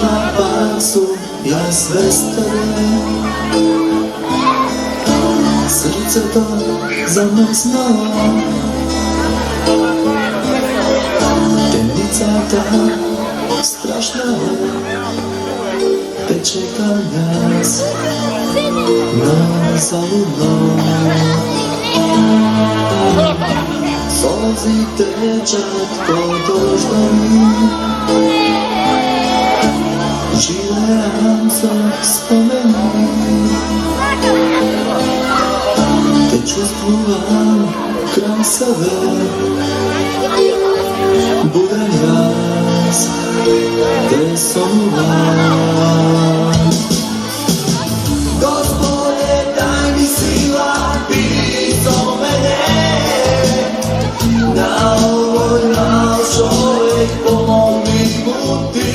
Na palcu ja sve z tebe, srce to zamrznalo, temnica ta strašna je, te čeka nas na zaludno. Solazi tečak ko doždani, žive rance spomeni, te čustvujem kraj sebe, budem raz, te sonujem. Gospode, daj mi sila, bili do mene, na ovoj mal čovjek pomogi mu ti.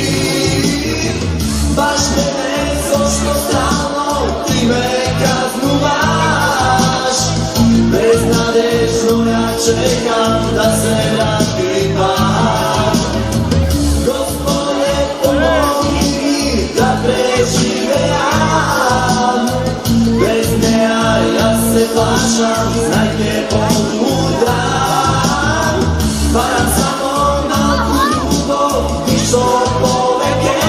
Baš me nezošno stalno, ti me kaznuvaš, beznadežno ja čekam da se vratim van. Gospode, pomogi mi da preživeam, bez nea ja se plašam, znaj te Bogu dam. Varam samo malku ljubav, ništo poveke,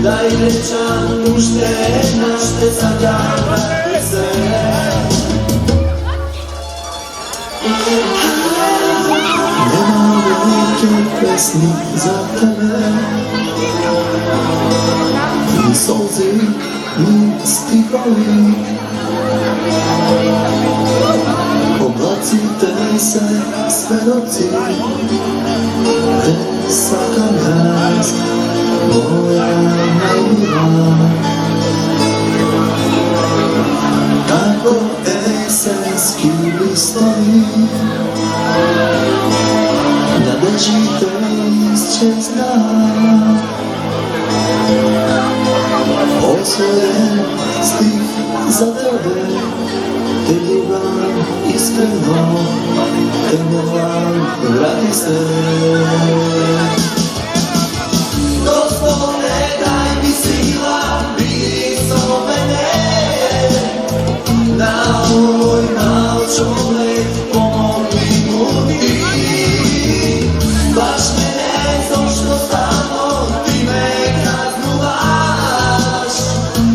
daj rečan ušte, našte zagrabati se. Nema velike pesmi za tebe, ni solzi, ni stihovi, oblaci te se svedoci, te svaka raz, moja najmila. Kako esenski listovi, nadeži te isčezna, osvojen stih za tebe, te ljubam iskreno, te moram vrati se. Gospode, daj mi sila, bili do mene, na ovoj mal čovjek pomogi mu ti. Baš me nezošno stalno, ti me kaznuvaš,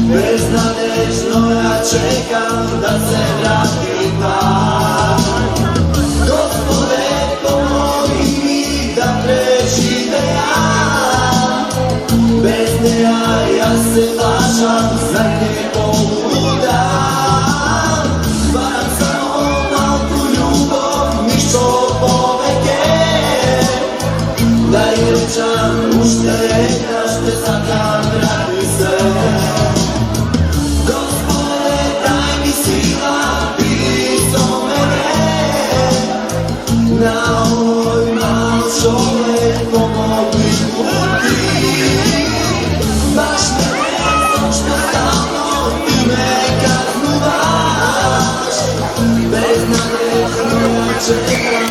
beznadežno ja čekam da se vratim van. Gospode, pomogi mi da preživeam, bez nea ja se plašam, znaj te Bogu dam. Varam samo malku ljubav, ništo poveke, daj rečan ušte, našte zakam radi se. Gospode, daj mi sila, bili do mene, na ovoj mal čovjek pomogi mu ti. Baš me nezošno stalno, ti me kaznuvaš, beznadežno ja čekam